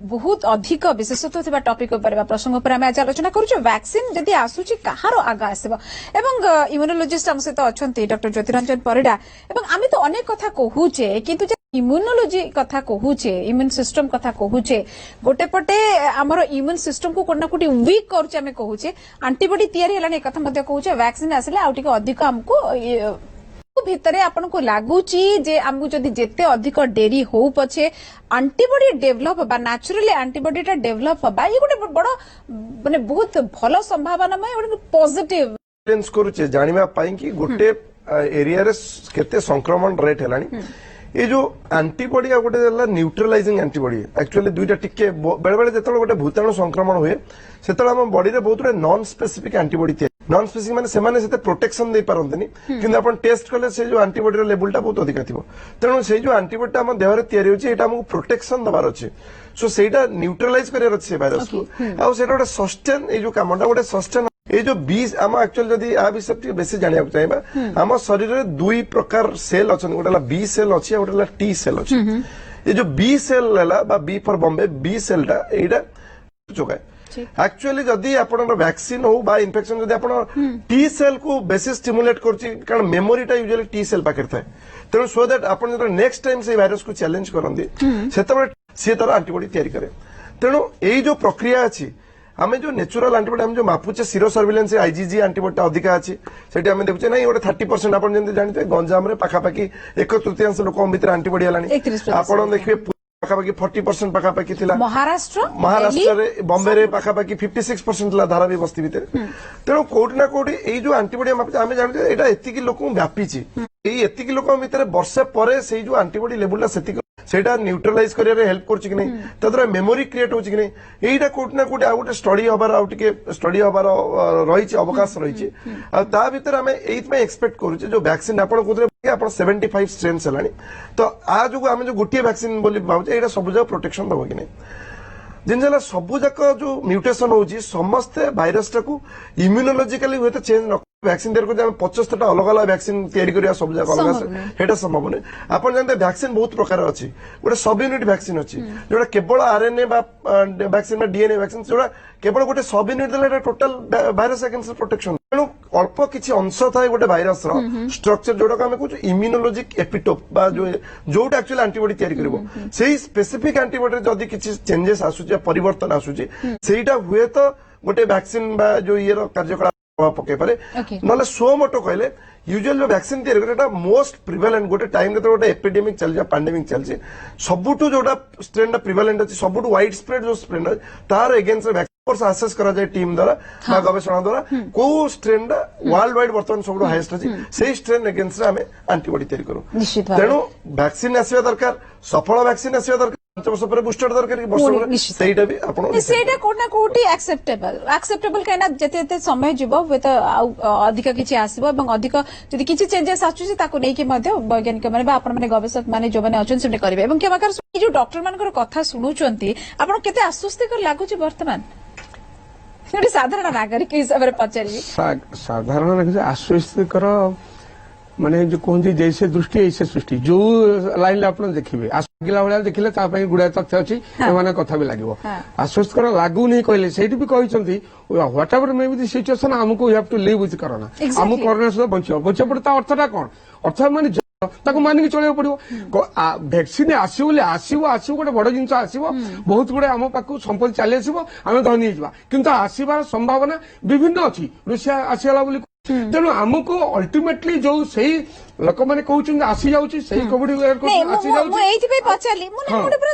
बहुत अधिक विशेषत्व थिबा टॉपिक ऊपर प्रसंग ऊपर आम आज आलोचना करूँ वैक्सीन जदि आसूची कहार आग आसब एवं इम्यूनोलॉजिस्ट आम सहित अच्छा डॉक्टर ज्योतिरंजन परिडा एवं आम तो अनेक कथा कहूचे किंतु इम्यूनोलॉजी कथा कहूचे इम्यून सिस्टम कथा कहूचे गोटे पटे आमर इम्यून सिस्टम को कोना कोटी वीक करूचे आम कहूचे आंटीबॉडी तैयारी हेलानी कथा मध्य कहूचे वैक्सीन आसिले आउ टिके अधिक हमको भितरे आपन को लागुची जे हमको जदि जेते अधिक डेरी हो पछे आंटीबॉडी डेवलप बा नेचुरली आंटीबॉडी टा डेवलप बा ये गोटे बड़ माने बहुत भलो संभावना में गोटे पॉजिटिव
एक्सपीरियंस करूचे जानिबा पाई कि गोटे एरिया रे केते संक्रमण रेट हेलानी ये जो एंटीबॉडी आ गोटे न्यूट्रलाइजिंग एंटीबॉडी एक्चुअली दुईटा टिके बेले बेले जेतले गोटे भूताणु संक्रमण हुए सेतले हम बॉडी रे बहुत non specific antibody non specific माने सेमाने सेते प्रोटेक्शन दे पारंतनी किंतु अपन टेस्ट कले से जो एंटीबॉडी रो लेवल टा बहुत अधिक थिबो तेणु से जो एंटीबॉडी टा हम देह रे तयारी होची एटा हमको प्रोटेक्शन दबार अछि सो सेटा न्यूट्रलाइज करियर अछि से वायरस को आ सेटा गोटे सस्टेन ए जो कामटा गोटे सस्टेन ये जो बीज आम एक्चुअली जदि आ विषय बेसी जानिया चाहिए आम शरीर में दुई प्रकार सेल अच्छा गोटे बी सेल अच्छी गोटे टी सेल अच्छी ये जो बी सेल है B for Bombay B cell टा एटा जोगाए एक्चुअली जदि आपण वैक्सीन हो बा इन्फेक्शन जदि आपण टी सेल को बेसी स्टिमुलेट करछि कारण मेमोरी टा यूजुअली टी सेल पाखे थाए तेणु सो दैट आपण जदि नेक्स्ट टाइम से वायरस को चैलेंज करंदी सेतबे से तार एंटीबॉडी तैयारी करे तेणु एई जो प्रक्रिया अछि आम जो नेचुरल एंटीबॉडी हम जो मापुचे सीरो सर्विलेंस आईजीजी एंटीबॉडी अधिका अच्छी सेठी आम देखुचे ना गोटे 30% आप जानते गंजाम पाखापाखि 1/3 लोक भर एंटीबॉडी है आप देखिए पाखापाखि 40% पाखापाखि थिला महाराष्ट्र बॉम्बे पाखापाखि 56% धारा भी बस्ती भितर तेणु कोटी ना कोटी ये जो एंटीबॉडी आम जानते यहाँ एतिकी लोक व्यापी एतिकी लोक भितर वर्षे पर से जो एंटीबॉडी लेवल से सेटा न्यूट्रलाइज करियर हेल्प करछि कि नै तद्रा मेमोरी क्रिएट होछि कि नै एइटा कोट ना कोट आ गोटे स्टडी हबार आ टिके स्टडी हबार रहिछि अवकाश रहिछि आ ता भीतर हमें एइत में एक्सपेक्ट करू जो वैक्सीन आपण कोतरे आपण 75 स्ट्रेन्स हलानी तो आ जो हम जो गोटिए वैक्सीन बोली भाउ एइटा सब जगह प्रोटेक्शन दबो कि नै जिनजला सब जाक जो म्यूटेशन होछि समस्त वायरस टाकू इम्यूनोलॉजिकली हुए तो चेंज न वैक्सीन तैयार कर 75 अलग अलग वैक्सीन तैयारी करिया सब जाक अलग हेटा संभव नै आपण जानते वैक्सीन बहुत प्रकार अछि गोटे सब यूनिट वैक्सीन अछि जोडा केवल आरएनए बा वैक्सीन बा डीएनए वैक्सीन जोडा केवल गोटे सब यूनिट देला टोटल वायरस अगेंस्ट प्रोटेक्शन तेणु अल्प किछि अंश थाए गोटे वायरस रो स्ट्रक्चर जोडा हम कहू इम्यूनोलॉजिक एपिटोप बा जोटा एक्चुअली एंटीबॉडी तैयारी करबो सेही स्पेसिफिक एंटीबॉडी जदी किछि चेंजेस आसुछि परिवर्तन आसुछि सेहीटा हुए तो गोटे वैक्सीन बा जो ये कार्यकलाप पके पारे नले सो मोटो कहले यूजुअल जो वैक्सीन तैयारी करे मोस्ट प्रिवेलेंट गोटे टाइम रे गोटे एपिडेमिक चल पैंडेमिक चलछि सबुटु जोटा स्ट्रेन टा प्रिवेलेंट अछि सबुटु वाइड स्प्रेड जो स्ट्रेन तार अगेंस्ट वैक्सीन आसेस करा जाय टीम द्वारा बा गवेषणा द्वारा को स्ट्रेन टा वर्ल्ड वाइड वर्तमान सबुटु हाईएस्ट अछि सेही स्ट्रेन अगेंस्ट हमें एंटीबॉडी तैयारी करू तेणु वैक्सीन आसीबा दरकार सफल वैक्सीन आसीबा दरकार 5 वर्ष पर बूस्टर दरकार वर्ष सेटा भी आपण
सेटा कोना कोटी एक्सेप्टेबल कहना जते जते समय जीवो वे तो अधिक किछि आसीबो एवं अधिक जदि किछि चेंजेस आछुछि ताको नै कि मध्ये वैज्ञानिक माने बा आपण माने गवेषक माने जो माने अछन सेटा करिवे एवं केमाकर जो डॉक्टर मानकर कथा सुनुचंती आपण केते आश्वस्तिकर लागुछि वर्तमान गोटे साधारण नागरिक हिसाब रे पचारि
साधारण नागरिक आश्वस्तिकर माने जो कहते जैसे दृष्टि ऐसे सृष्टि जो लाइन आप देखिए आसला भाया देखिले गुड़ाए तथ्य अच्छी एम कथा भी लगे आश्वस्तिकर लागू नहीं कहले से भी कहते whatever may be the situation आमको we have to live with corona आमको कोरोना सहित बंचा पड़े अर्थटा कौन अर्थ माने ताको मानिक चलैया पड़ो वैक्सीन आसो गोटे बड़ जिन आसो बहुत गुड़े आम पाक संपत्ति चली आसो आम धनी होगा किंतु आसबार संभावना विभिन्न अच्छी रुषिया आसीगला बोली तेणु आमको अल्टिमेटली जो सही लोक मैंने कहते आसी जाऊँगी सही कोविड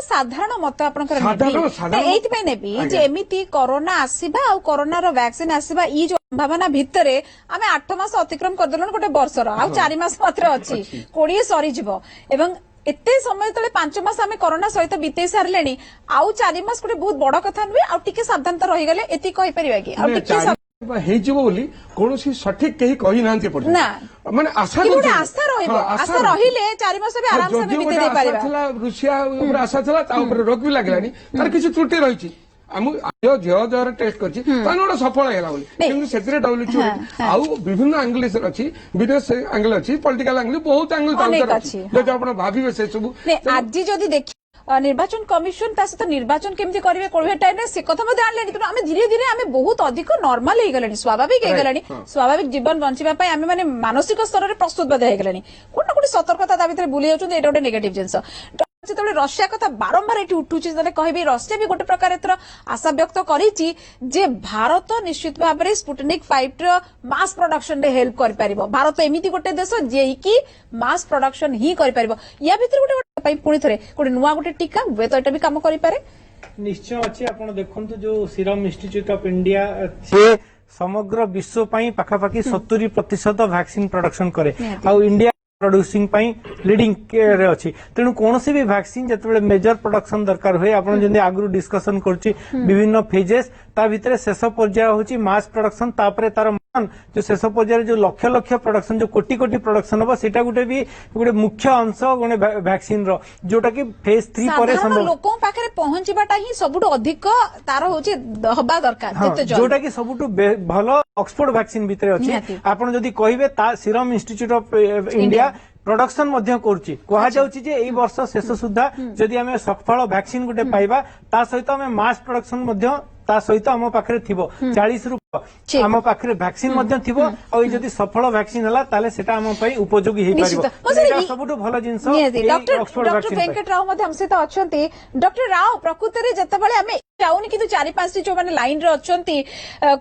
साधारण मत आपी एमती कोरोना आसवा आ कोरोनार वैक्सीन आसवा ये जो संभावना भितर आम 8 मास अतिक्रम करदेलु गोटे वर्षर आ 4 मास मात्र अच्छी 20 सरीज एवं एते समय तले 5 मास आम कोरोना सहित बीते सारे आउ 4 मास गोटे बहुत बड़ कथा नुहे आ टिके सावधानता रही गले एति कहि परिबा कि आ टिके
कौन सठिक कहीं कही ना माने आशा
रहिले 4 मास भी आराम से बीते दे पारिबा
रुषिया आशा था रोग भी लगलानी तार किसी त्रुटि रही जर टेस्ट कर गोटे सफल है डब्ल्यूएचओ आउ विभिन्न आंगल अच्छी बिजनेस आंगल अच्छी पॉलिटिकल आंगल बहुत आंगल अच्छी आप भावे से सब
आज जदि देख निर्वाचन कमिशन ता सहित निर्वाचन केमती करेंगे कोविड टाइम रे से कथा मते आनलेनी तेणु आम धीरे धीरे आम बहुत अधिक नॉर्मल हो गलानी स्वाभाविक हो गलानी स्वाभाविक जीवन बंचिबा पई आम माने मानसिक स्तर रे प्रस्तुत बदे हो गलानी कोन ना कोन सतर्कता ता भितर बुली जाउछन एटा गोटे नेगेटिव जिंस যেতবে রষিয়া কথা বারম্বার এটি উঠুছি তাহলে কহিবি রষিয়া বি গোটে প্রকার এথর আশা ব্যক্ত করিছি যে ভারত নিশ্চিত ভাবে স্পুটনিক 5 র মাস প্রোডাকশন রে হেল্প করি পারিবো ভারত এমিতি গোটে দেশ যে কি মাস প্রোডাকশন হি করি পারিবো ইয়া ভিতর গোটে পাই পুনি থরে গোটে নুয়া গোটে টিকা वे तो एटा भी काम करि पारे
निश्चय अच्छे आपण देखंतु जो सीरम इंस्टीट्यूट ऑफ इंडिया से समग्र विश्व पई पाखापाखी 70% वैक्सीन प्रोडक्शन करे आ इंडिया प्रोड्यूसिंग पई लीडिंग रे अछि तेणु कोनोसी भी वैक्सीन जतबे मेजर प्रोडक्शन दरकार होय आपण जंदी आगु डिस्कशन करछि विभिन्न फेजेस ता भितरे शेष पर्याय होछि मास प्रोडक्शन तापरे तार मान जो शेष पर्याय जो लक्ष लक्ष प्रोडक्शन जो कोटी कोटी प्रोडक्शन हो सेटा गुटे भी गुटे मुख्य अंश गुणे वैक्सीन रो जोटा कि फेज 3 परे
संभव लोकों पाखरे पहुंचीबाटा ही सबुटो अधिक तार होछि हबा दरकार
जोटा कि सबुटो भलो ऑक्सफोर्ड वैक्सीन भितरे अछि आपण जदी कहिबे ता Serum Institute of India production मध्य करूची कहा जाउची जे एई वर्ष शेष सुद्धा जदी हमें सफल वैक्सीन गुटे पाइबा ता सहित हमें मास प्रोडक्शन मध्य ता सहित हम पाखरे थिबो 40 रु हम पाखरे वैक्सीन मध्य थिबो आ जदी सफल वैक्सीन हला ताले सेटा हम पई उपयोगी हे परिबो एटा सबुटो भलो जिंस
डॉक्टर वेंकट राव मध्य हमसे तो अछंती डॉक्टर राव प्रकृति रे जतबेले हमें चाउनी कि 4-5 जो माने लाइन रे अछंती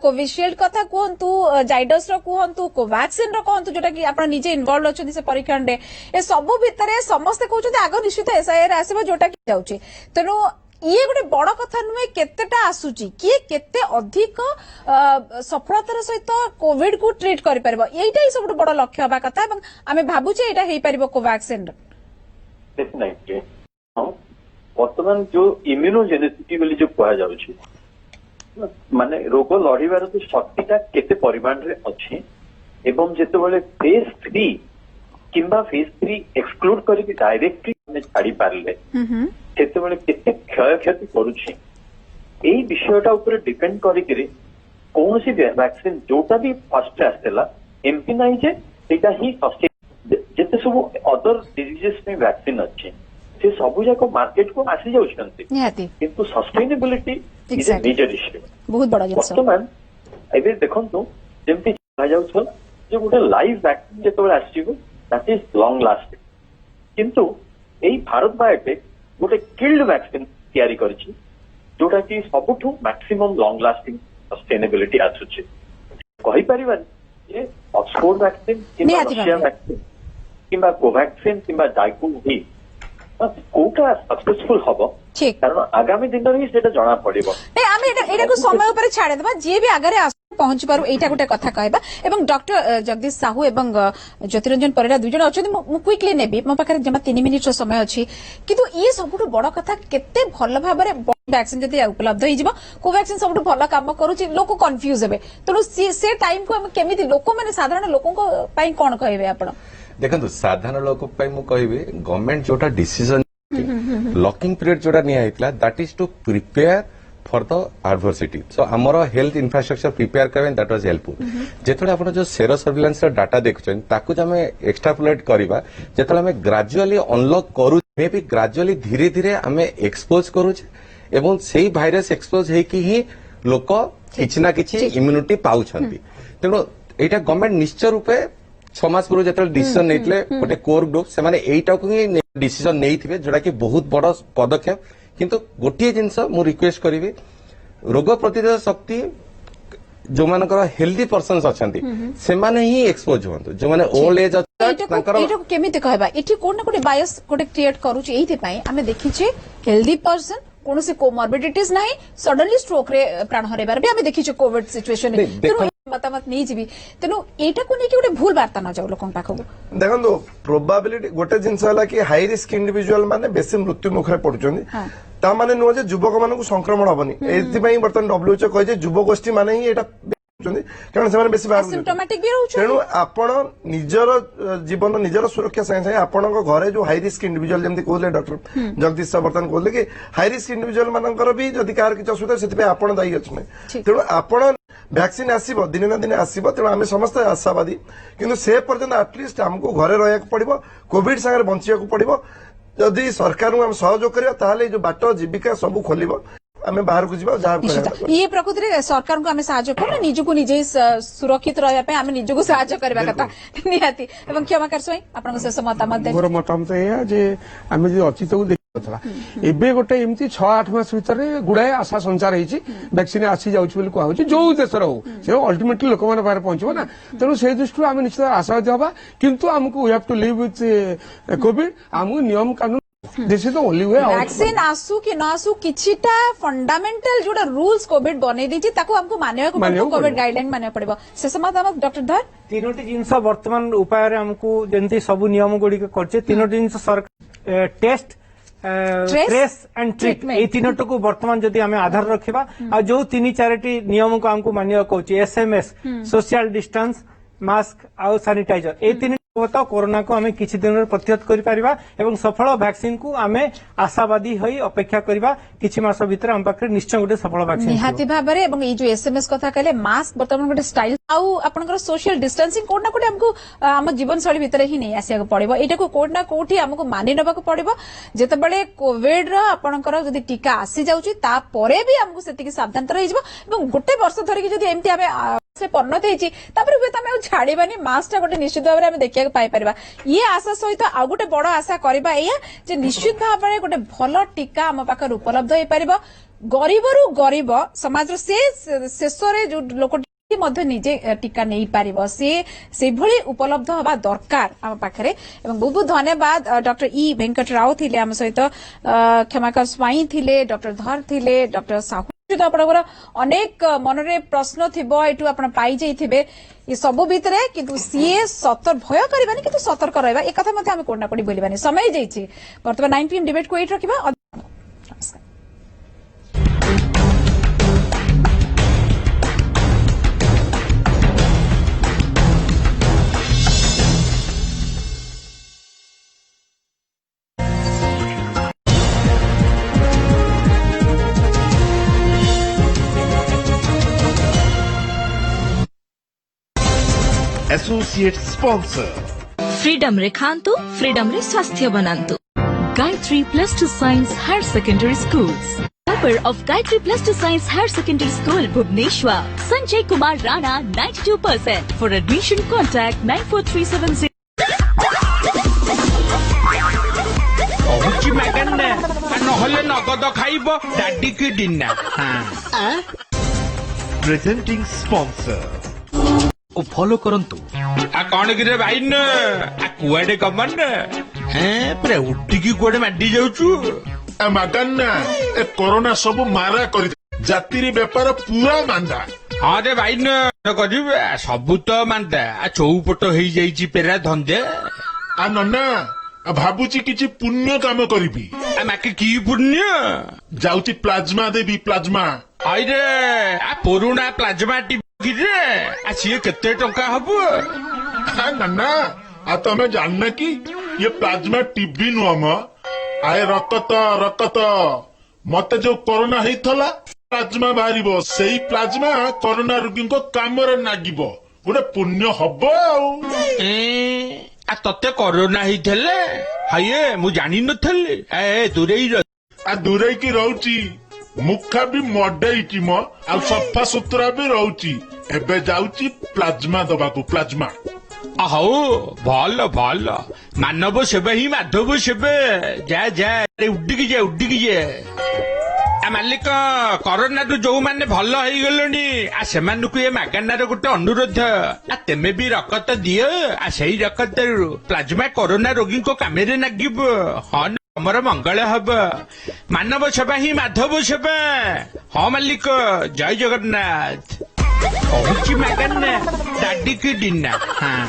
कोविशील्ड कथा कहंतु जाइडस रो कहंतु कोवैक्सीन रो कहंतु जोटा कि आपण निजे इन्वॉल्व अछंती से परीक्षण रे ए सब भितरे समस्त कहउछंती आगो निश्चित एसआईआर आसीबो जोटा कि जाउची तेनु ये गोटे बड़ कथा नुहे केतेटा आसुची किए केते अधिक सफलतार सहित कोविड को ट्रीट करि परबो एइटा ही सबटु बड़ लक्ष्य हबा कथा एवं आमे भाबुचे एटा हेइ परबो कोवैक्सीन
डेफिनेटली वर्तमान जो इम्यूनोजेनिसिटी बोली जो कहा जाउची माने रोग लड़ीबार जो शक्तिटा केते परिमाण रे अछि एवं जेतेबेले फेज 3 किंबा फेज 3 एक्सक्लूड करिक डायरेक्टली हमें छाड़ी पारले सेतेबेले केते क्षय क्षति करूछि एई विषयटा ऊपर डिपेंड करिकरी कोनोसी वैक्सीन जोटा भी फर्स्ट आस्तेला एमपी नाही जे एटा ही सस्टेन जेते सब अदर डिजीजेस में वैक्सीन अछि से सब जाको मार्केट को आसी जाउछन्ती किंतु sustainability is a major issue
बहुत बड़ा जिंस
वर्तमान एबे देखंतु जेमति कहा जाउछ जे गोटे लाइव वैक्सीन जेतबेले आसीबो दैट इज लॉन्ग लास्टिंग किंतु एई भारत बायोटेक गोटे किल्ड वैक्सीन तैयारी करछि जोटा कि सबुठु मैक्सिमम लॉन्ग लास्टिंग सस्टेनेबिलिटी आसुछि कहि परिबानी जे ऑक्सफोर्ड वैक्सीन किंबा रशिया वैक्सीन किंबा कोवैक्सीन किंबा जाइकोव ही कोटा सक्सेसफुल हबो कारण आगामी दिन रे सेटा जणा पड़िबो
नै आमे एटा को समय ऊपर छाड़े देबा जे भी आगरे पहुंची पारू एटा गोटे कथा कहबा एवं डॉक्टर जगदीश साहू एवं ज्योतिरंजन परिड़ा दुई जन अछथि मु क्विकली नेबी मो पाखरे जमा 3 मिनिट रो समय अछि किंतु ई सबुठु बड़ कथा केते भल भाबरे वैक्सीन जदि उपलब्ध होई जिवो कोवैक्सीन सबुठु भल काम करूची लोक कंफ्यूज हेबे तनो से टाइम को हम केमिति लोक माने साधारण लोकन को पई कोन कहबे आपण
देखंतु साधारण लोक पई मु कहबे गवर्नमेंट जोटा डिसीजन लॉकिंग पीरियड जोटा निया हेतला that is to prepare for the adversity so हमर हेल्थ इंफ्रास्ट्रक्चर प्रिपेयर करबेन दैट वाज हेल्पफुल जेतले आपण जो सेरो सर्विलेंस डाटा देखछन ताकू जे हमें एक्सट्रापोलेट करबा जेतले हमें ग्रेजुअली अनलॉक करू मे भी ग्रेजुअली धीरे धीरे हमें एक्सपोज करू एवं सेही भाइरस एक्सपोज हेकी ही लोक किछि ना किछि इम्यूनिटी पाउछंती तेनो एटा गवर्नमेंट निश्चय रूपे 6 मास पूर्व जेतले डिसीजन नेतले गोटे कोर ग्रुप से माने एटा को ही डिसीजन नेइथिबे जोटा कि बहुत बड़ पदक्षेप किंतु गोटे जिनस मु रिक्वेस्ट करिवि रोग प्रतिरोधक शक्ति जो मानकर हेल्दी पर्सन्स अछंती से माने ही एक्सपोज होंतु जो माने ओल्ड एज
तांकर एटा केमिति कहबा एठी कोन ना कोटे बायस कोटे क्रिएट करूची एथि पई हमें देखिचे हेल्दी पर्सन कोनोसी कोमॉर्बिडिटीज नाही सडनली स्ट्रोक रे प्राण हरेबार भी हमें देखिचे कोविड सिचुएशन रे मतामत नहीं जीवी तेनु एटा को नेकी गोटे भूल वार्ता न जाऊ लोकन पाखो
देखंतु प्रोबेबिलिटी गोटे जिंस हला कि हाई रिस्क इंडिविजुअल माने बेसी मृत्यु मुखरे पडुचंदी ता माने नुह जे युवक मानकु संक्रमण हबनी एथि पई बर्तन डब्ल्यूएचओ कहि जे युवक गोष्ठी माने ही एटा कारण से बेसी
सिम्प्टोमेटिक भी रहउछ
तेणु आपण निजर जीवन निजर सुरक्षा संगे संगे आपण घरे जो हाई रिस्क इंडिविजुअल जेमति कहले डॉक्टर जगदीश बर्तन कहले कि हाई रिस्क इंडिविजुअल मानकर भी जदि कार किछ असुविधा सेति पे आपण दायी अछि तेणु आपण वैक्सीन आसीबो दिने ना दिने आसीबो तेणु आमे समस्त आशावादी किंतु से पर्यंत एटलिस्ट हमको घरे रहया पड़िबो कोविड संगे बंचिया को पड़िबो जदि सरकार आम सहयोग करिया ताहले जो बाट जीविका सब खोलिबो आमे बाहर को जीवा जहाँ
निश्चित ये प्रकृति रे सरकार को आमे साहाय्य करना निजको निजे सुरक्षित रहया पे आमे निजको साहाय्य करबा कथा निहाती एवं क्षमाकार स्वयं आपन शेष मतामत दे
मोर मतामत एया जे आमे जे अतीत को देखला एबे गोटे एमती 6-8 मास भीतर गुडाए आशा संचार हेची वैक्सीन आसी जाउछ बोली कहू छी जो देश रहू से अल्टीमेटली लोक माने बाहर पहुंचबो ना तेनु से दृष्टि आमे निश्चित आशावादी हबा किंतु हमको we have to live with Covid हमको नियम कानून this is the only way
vaccine आसु कि न आसु किछिटा फंडामेंटल जोटा रूल्स कोविड बनै दिछि ताको हमको मानिया को पड़ो कोविड गाइडलाइन मानिया पड़िबो शेष मतामत डॉक्टर धर
तीनोटी जिनस वर्तमान उपाय रे हमको जेंति सब नियम गुडी के करछे तीनोटी जिनस सरकार टेस्ट ट्रेस एंड ट्रीट ए तीनोटी को वर्तमान जदि हमें आधार रखिबा आ जो 3-4टी नियम को हमको मानिया कहउची एसएमएस सोशल डिस्टेंस मास्क आ सैनिटाइजर ए तीन कोरोना को आमे किछि दिन प्रतिहत करि परिबा एवं सफल वैक्सीन को आमे आशावादी होई अपेक्षा करबा किछि मास भीतर हम पाखरे निश्चय गोटे सफल वैक्सीन
निहाती भाबरे एवं ए जो एसएमएस कथा कहले मास्क वर्तमान गोटे स्टाइल आउ आपनकर सोशल डिस्टेंसिंग कोड ना कोड हमको हम जीवन शैली भीतर ही नहीं आसिया पड़िबो एटा को कोड ना कोठी हमको मानि नबा को पड़िबो जेतेबेले कोविड रो आपनकर जदी टीका आसी जाउची ता परे भी हमको सेति की सावधानता रहि जबो एवं गोटे वर्ष धरि जदी एमती हमें से परिणत होती तापर हुए आम छाड़बानी मास्कटा गोटे निश्चित भाव में देखा पाइपर ये आशा सहित आउ गोटे बड़ आशा करवा या निश्चित भाव में गोटे भल टीका आम पाखे उपलब्ध हो पार गरीबरू गरीब समाज से शेष जो लोक निजे टीका नहीं पारिबो से भली उपलब्ध हवा दरकार आम पाखरे एवं बहुत बहुत धन्यवाद डॉक्टर ई वेंकट राव थिले आम सहित क्षमाकर स्वाई थिले डॉक्टर धर थिले डॉक्टर साहू आपणकर अनेक मनरे प्रश्न थिबो एटू आपण पाई जाइथिबे ये सब भितर किंतु सीए भय करबानी किंतु सतर्क रहबा ए कथा मध्ये हम कोडना कोडी बोलिबानी समय जाइछि वर्तमान 9 PM डिबेट को एट रखिबा नमस्कार।
एसोसिएट स्पॉन्सर
फ्रीडम रे खांतु फ्रीडम रे स्वास्थ्य बनांतु
Gayatri Plus 2 Science Higher Secondary Schools. Cover of Gayatri Plus 2 Science Higher Secondary School, Bhubaneswar. Sanjay Kumar Rana, 92%. For admission, contact 94370.
नहले नगद खाइब डाडी की डिना प्रेजेंटिंग स्पॉन्सर
ओ follow करंतु
आ कौन गिरे भाई न आ कुआडे कमन हैं पूरा उठिकी कुआडे माडी जाउछु
आ मगन ए कोरोना सब मारा करि जातिरी व्यापार पूरा मांदा
हां रे भाई न करिबे सब तो मांदा आ चौपट हेई जाईची पेरा धंदे
आ नन्ना भाबुची किछि पुण्य काम करिबी
आ माके की पुण्य
जाउची प्लाज्मा देबी प्लाज्मा
आई रे आ पुरुना प्लाज्मा टिबी रे आ सिए केते टंका हबो
आ नन्ना आ तमे जानना कि ये प्लाज्मा टीबी नुम आए रकत मते जो कोरोना हेइथला प्लाज्मा बाहरिबो सेही प्लाज्मा कोरोना रोगी को कामरे नागिबो गोटे पुण्य हबो
आ तते कोरोना हेइथले हाये मु जानि नथले ए दूरेई
आ दूरेई की रहउची मुखा भी मडेईची म आ सफा सुतरा भी रहउची एबे जाउची प्लाज्मा दबाकू प्लाज्मा
आहो भल भल मानव सेवा ही माधव सेवा जा जा उड्डिकी जे आ मालिक कोरोना जो मैंने भल हो गलनी आ सेमानकु ए मागनार गोटे अनुरोध आ तेमे भी रकत दियो आ सही रकत प्लाज्मा कोरोना रोगी को कामेरे नागिब हाँ हमर मंगल हब मानव सेवा ही माधव सेवा हाँ मालिक जय जगन्नाथ कहूची मागना डाडी की डिना हाँ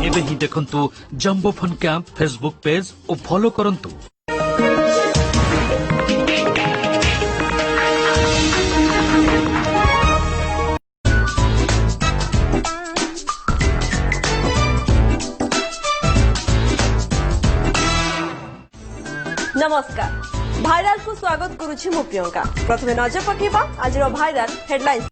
एबे ही देखंतु jumbo fun camp Facebook page और फॉलो करंतु।
नमस्कार भाइराल को स्वागत करुछि मु प्रियंका प्रथमे नजर पकेबा आज भाइराल हेडलाइंस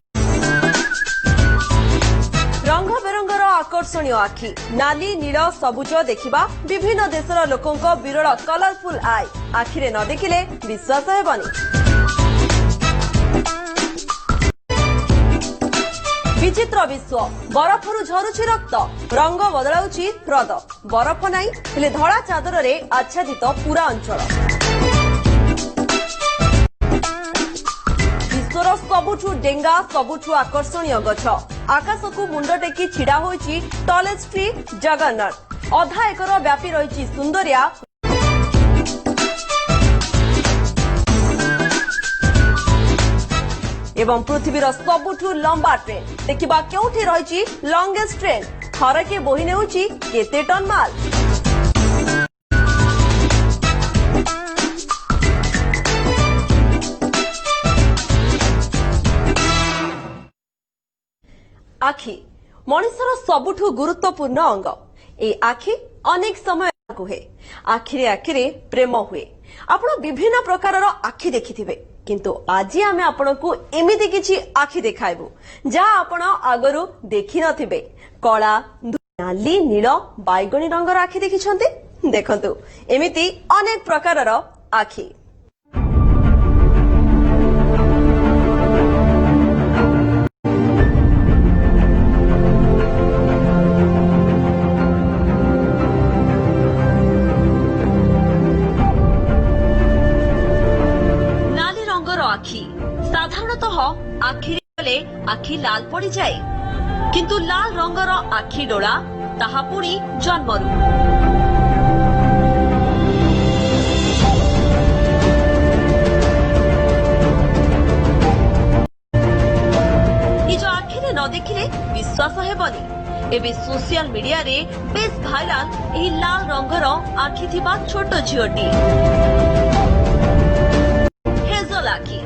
रंग बेरंगर आकर्षणीय आखि नाली नील सबुज देखिबा विभिन्न देशर लोकंक विरल कलरफुल आई आखिरे न देखिले विश्वास हेबनी। विचित्र विश्व बरफरु झरुछि रक्त रंग बदलाउछि ह्रद बरफ नाही हेले धड़ा चादर रे आच्छादित पूरा अंचल। विश्वर सबुठु डेंगा सबुठु आकर्षणीय गछ आकाशकु मुंड टेकी छिड़ा होइछि टॉलेस्ट ट्री जगन्नाथ अधा एकर व्यापी रहिछि सुंदरिया एवं पृथ्वीर सबुठु लंबा ट्रेन देखिबा केउठी रहिछि लॉन्गेस्ट ट्रेन थरके बोही नेउछि केते टन माल। आखि मनिषर सबुठु गुरुत्वपूर्ण अंग ए आखि अनेक समय हुए आखिरे आखिरे प्रेम हुए आपण विभिन्न प्रकारर आखि देखिथिबे किंतु आज आमे आपनकु एमिति किछि आखि देखाइबु जहा आपण आगरु देखि नथिबे। कला नाली नील बैगणी रंगर आखि देखिछन्ते देखंतु एमिति अनेक प्रकारर आखि।
आखि साधारणतः आखिरे आखि लाल पड़ी जाए किंतु लाल रंगर आखि डोला ताहा पुणी जन्मरू। निज आखिरे न देखिले विश्वास हेबनी। एबे सोशल मीडिया रे बेस भाइराल एही लाल रंगर आखि थिबा छोट झियोटी आखि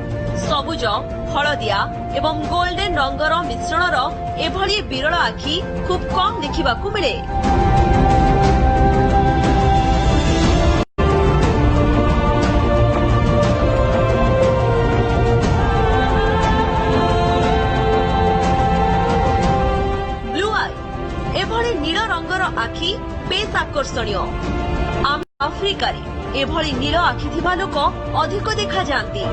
सबुज हलदिया एवं गोल्डन रंगर मिश्रणर एभली विरल आखि खूब कम देखिबाकू मिले। ब्लू आई एभली नील रंगर आखि बेस आकर्षणीय। आफ्रिकार एभली नील आखि थिबा लोक अधिक देखा जाती।